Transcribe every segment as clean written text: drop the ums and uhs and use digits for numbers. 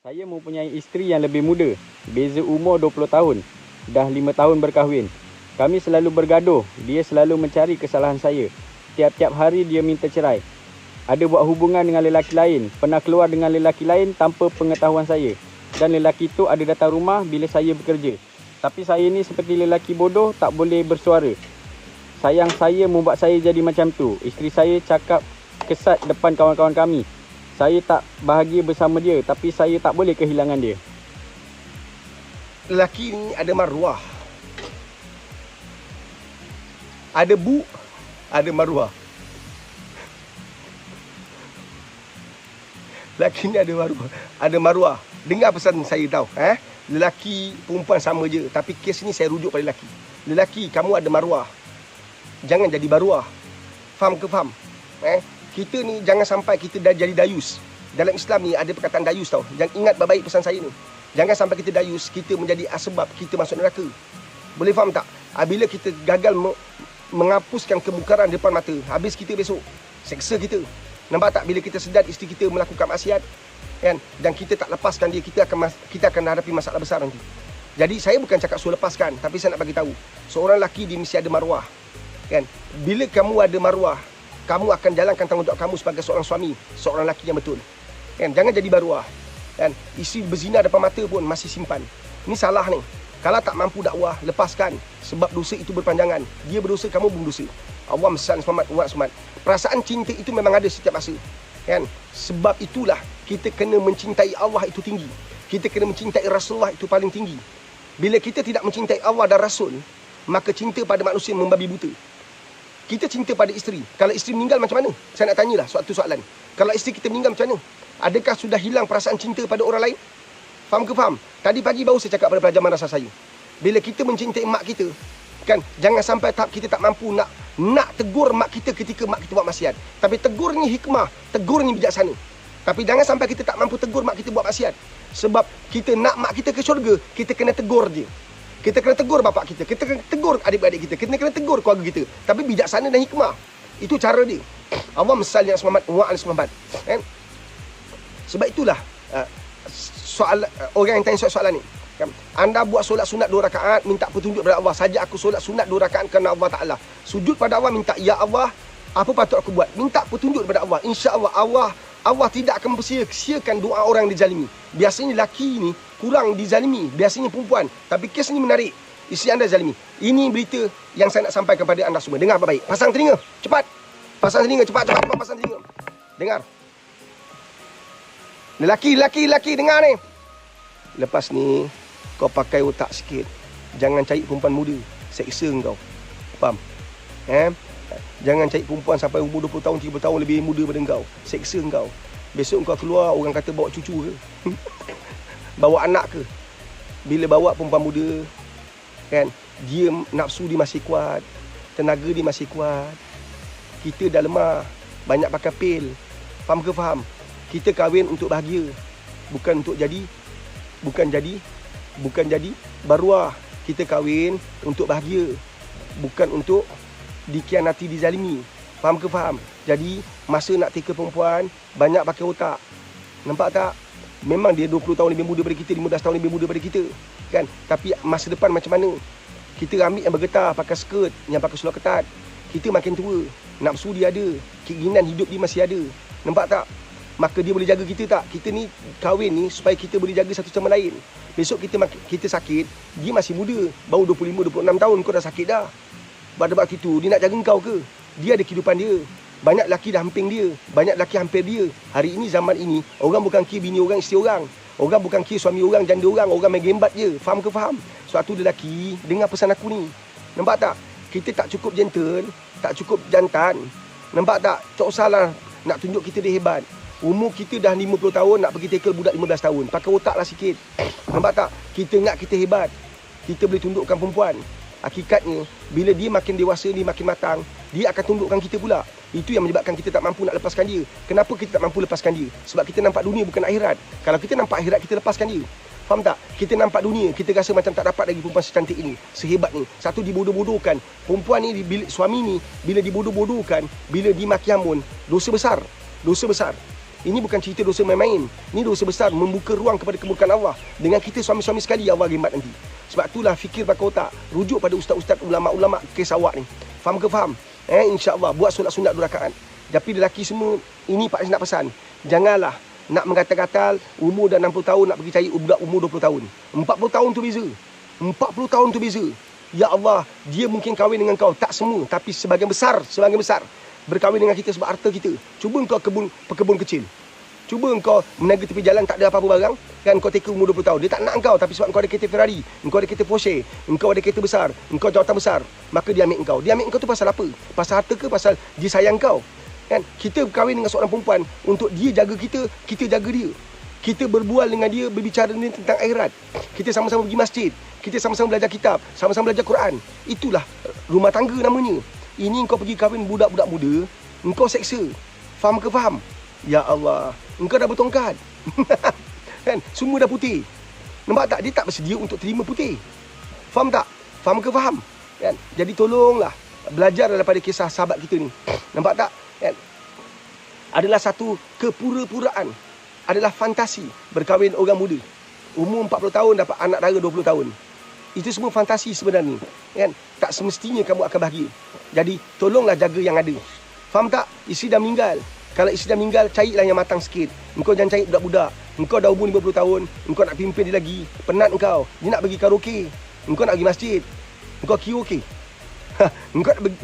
Saya mempunyai isteri yang lebih muda, beza umur 20 tahun, dah 5 tahun berkahwin. Kami selalu bergaduh, dia selalu mencari kesalahan saya. Tiap-tiap hari dia minta cerai. Ada buat hubungan dengan lelaki lain, pernah keluar dengan lelaki lain tanpa pengetahuan saya. Dan lelaki itu ada datang rumah bila saya bekerja. Tapi saya ni seperti lelaki bodoh, tak boleh bersuara. Sayang saya membuat saya jadi macam tu. Isteri saya cakap kesat depan kawan-kawan kami. Saya tak bahagia bersama dia, tapi saya tak boleh kehilangan dia. Lelaki ni ada maruah. Ada bu, ada maruah. Lelaki ni ada maruah. Ada maruah. Dengar pesan saya tahu. Lelaki, perempuan sama je. Tapi kes ni saya rujuk pada lelaki. Lelaki, kamu ada maruah. Jangan jadi baruah. Faham ke faham? Kita ni jangan sampai kita dah jadi dayus. Dalam Islam ni ada perkataan dayus tau. Jangan ingat baik-baik pesan saya ni. Jangan sampai kita dayus, kita menjadi asbab kita masuk neraka. Boleh faham tak? Bila kita gagal menghapuskan kemungkaran depan mata, habis kita besok seksa kita. Nampak tak? Bila kita sedar isteri kita melakukan maksiat, kan, dan kita tak lepaskan dia, kita akan hadapi masalah besar nanti. Jadi saya bukan cakap suruh lepaskan, tapi saya nak bagi tahu, seorang lelaki dia mesti ada maruah. Kan? Bila kamu ada maruah, kamu akan jalankan tanggungjawab kamu sebagai seorang suami, seorang lelaki yang betul. Kan? Jangan jadi baruah. Dan isteri berzina depan mata pun masih simpan. Ini salah ni. Kalau tak mampu dakwah, lepaskan. Sebab dosa itu berpanjangan. Dia berdosa, kamu pun berdosa. Allah mesan selamat, umat selamat. Perasaan cinta itu memang ada setiap masa. Kan? Sebab itulah kita kena mencintai Allah itu tinggi. Kita kena mencintai Rasulullah itu paling tinggi. Bila kita tidak mencintai Allah dan Rasul, maka cinta pada manusia membabi buta. Kita cinta pada isteri. Kalau isteri meninggal macam mana? Saya nak tanyalah suatu soalan. Kalau isteri kita meninggal macam mana? Adakah sudah hilang perasaan cinta pada orang lain? Faham ke faham? Tadi pagi baru saya cakap pada pelajar madrasah saya. Bila kita mencintai mak kita, kan, jangan sampai tahap kita tak mampu nak tegur mak kita ketika mak kita buat maksiat. Tapi tegurnya hikmah, tegurnya bijaksana. Tapi jangan sampai kita tak mampu tegur mak kita buat maksiat. Sebab kita nak mak kita ke syurga, kita kena tegur dia. Kita kena tegur bapak kita, kita kena tegur adik-adik kita, kita kena tegur keluarga kita. Tapi bijaksana dan hikmah. Itu cara dia. Allah mesal yang selamat, wa'al selamat. Kan? Sebab itulah orang yang tanya soalan ni. Kan? Anda buat solat sunat 2 rakaat, minta petunjuk pada Allah. Saja aku solat sunat 2 rakaat kerana Allah Ta'ala. Sujud pada Allah, minta, ya Allah, apa patut aku buat? Minta petunjuk daripada Allah. InsyaAllah Allah tidak akan sia-siakan doa orang yang dizalimi. Biasanya lelaki ni kurang dizalimi, biasanya perempuan. Tapi kes ni menarik. Isteri anda zalimi. Ini berita yang saya nak sampaikan kepada anda semua. Dengar baik-baik. Pasang telinga, cepat. Pasang telinga, cepat pasang telinga. Dengar. Lelaki, dengar ni. Lepas ni kau pakai otak sikit. Jangan cari perempuan muda, seksa kau. Faham? Jangan cari perempuan sampai umur 20 tahun, 30 tahun lebih muda pada kau. Seksa kau. Besok kau keluar, orang kata bawa cucu ke? Bawa anak ke? Bila bawa perempuan muda, kan, dia nafsu dia masih kuat, tenaga dia masih kuat. Kita dah lemah, banyak pakai pil. Faham ke faham? Kita kahwin untuk bahagia, bukan untuk jadi baruah. Kita kahwin untuk bahagia, bukan untuk dikhianati, dizalimi. Faham ke faham? Jadi masa nak teka perempuan, banyak pakai otak. Nampak tak? Memang dia 20 tahun lebih muda daripada kita, 15 tahun lebih muda daripada kita, kan? Tapi masa depan macam mana? Kita ambil yang bergetah, pakai skirt, yang pakai seluar ketat. Kita makin tua, nafsu dia ada, keinginan hidup dia masih ada. Nampak tak? Maka dia boleh jaga kita tak? Kita ni kahwin ni supaya kita boleh jaga satu sama lain. Besok kita sakit, dia masih muda, baru 25, 26 tahun, kau dah sakit dah. Pada waktu itu, dia nak jaga kau ke? Dia ada kehidupan dia. Banyak lelaki dah hampir dia. Banyak lelaki hampir dia. Hari ini, zaman ini, orang bukan kira bini orang, isteri orang. Orang bukan kira suami orang, janda orang main gembat je. Faham ke faham? Suatu lelaki, dengar pesan aku ni. Nampak tak? Kita tak cukup gentle, tak cukup jantan. Nampak tak? Tak usahlah nak tunjuk kita dia hebat. Umur kita dah 50 tahun, nak pergi tackle budak 15 tahun. Pakai otak lah sikit. Nampak tak? Kita ingat kita hebat. Kita boleh tundukkan perempuan. Hakikatnya, bila dia makin dewasa, dia makin matang, dia akan tundukkan kita pula. Itu yang menyebabkan kita tak mampu nak lepaskan dia. Kenapa kita tak mampu lepaskan dia? Sebab kita nampak dunia bukan akhirat. Kalau kita nampak akhirat, kita lepaskan dia. Faham tak? Kita nampak dunia, kita rasa macam tak dapat lagi perempuan secantik ini, sehebat ni. Satu, dibodoh-bodohkan. Perempuan ni, suami ni, bila dibodoh-bodohkan, bila dimaki amun, dosa besar. Dosa besar. Ini bukan cerita dosa main-main. Ini dosa besar, membuka ruang kepada kemurkaan Allah. Dengan kita suami-suami sekali, Allah gimat nanti. Sebab itulah fikir pakai otak. Rujuk pada ustaz-ustaz, ulama-ulama kes awak ni. Faham ke faham? InsyaAllah buat solat sunat 2 rakaat. Tapi lelaki semua, ini Pak nak pesan. Janganlah nak menggatal-gatal umur dah 60 tahun nak pergi cari budak umur 20 tahun. 40 tahun tu beza. 40 tahun tu beza. Ya Allah, dia mungkin kahwin dengan kau. Tak semua, tapi sebahagian besar berkahwin dengan kita sebab harta kita. Cuba kau pekebun kecil. Cuba engkau menaga tepi jalan tak ada apa-apa barang, kan kau teka umur 20 tahun. Dia tak nak engkau, tapi sebab engkau ada kereta Ferrari, engkau ada kereta Porsche, engkau ada kereta besar, engkau jawatan besar, maka dia ambil engkau. Dia ambil engkau tu pasal apa? Pasal harta ke pasal dia sayang kau? Kan? Kita berkahwin dengan seorang perempuan untuk dia jaga kita, kita jaga dia. Kita berbual dengan dia, berbicara dengan dia tentang akhirat. Kita sama-sama pergi masjid, kita sama-sama belajar kitab, sama-sama belajar Quran. Itulah rumah tangga namanya. Ini engkau pergi kahwin budak-budak muda, engkau seksa. Faham ke faham? Ya Allah, engkau dah bertongkat. Kan? Semua dah putih. Nampak tak? Dia tak bersedia untuk terima putih. Faham tak? Faham ke faham? Kan? Jadi tolonglah belajar daripada kisah sahabat kita ni. Nampak tak? Kan? Adalah satu kepura-puraan. Adalah fantasi berkahwin orang muda. Umur 40 tahun dapat anak dara 20 tahun. Itu semua fantasi sebenarnya. Kan? Tak semestinya kamu akan bahagia. Jadi tolonglah jaga yang ada. Faham tak? Isteri dah meninggal. Kalau isteri dah meninggal, carilah yang matang sikit. Engkau jangan cari budak-budak. Engkau dah umur 50 tahun, engkau nak pimpin dia lagi. Penat engkau. Dia nak pergi karaoke. Engkau nak pergi masjid. Engkau kira okey.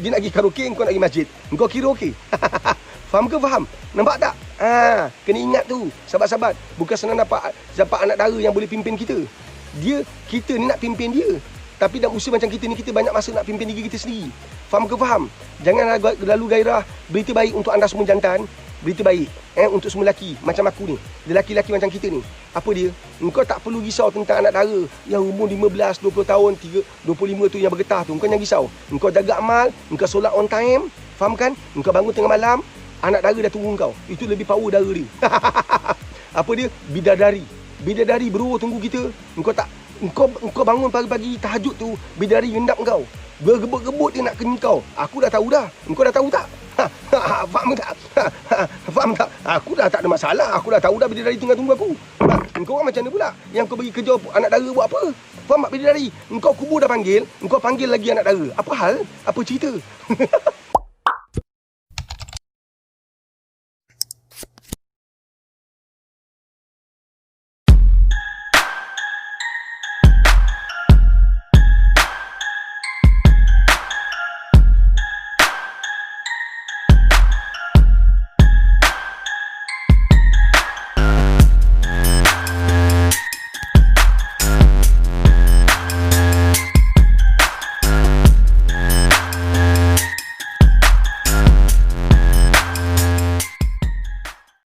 Dia nak pergi karaoke, engkau nak pergi masjid. Engkau kira okey. Faham ke faham? Nampak tak? Kena ingat tu. Sahabat-sahabat, bukan senang dapat anak dara yang boleh pimpin kita. Kita ni nak pimpin dia. Tapi dalam usia macam kita ni, kita banyak masa nak pimpin diri kita sendiri. Faham ke faham? Jangan lalu gairah. Berita baik untuk anda semua jantan. Berita baik untuk semua lelaki macam aku ni. Lelaki-lelaki macam kita ni. Apa dia? Engkau tak perlu risau tentang anak dara yang umur 15, 20 tahun, 25 tu yang bergetah tu. Engkau jangan risau. Engkau jaga amal, engkau solat on time. Faham kan? Engkau bangun tengah malam, anak dara dah tunggu engkau. Itu lebih power dara dia. Apa dia? Bidadari. Bidadari bro tunggu kita. Engkau bangun pagi-pagi tahajud tu, bidadari gendap engkau. Bergebut-gebut dia nak kenyang kau. Aku dah tahu dah. Engkau dah tahu tak? Faham tak? Faham tak? Aku dah tak ada masalah. Aku dah tahu dah bidadari tinggal tunggu aku. Engkau orang macam mana pula? Yang kau bagi kerja anak dara buat apa? Faham tak bidadari? Engkau kubur dah panggil, engkau panggil lagi anak dara. Apa hal? Apa cerita?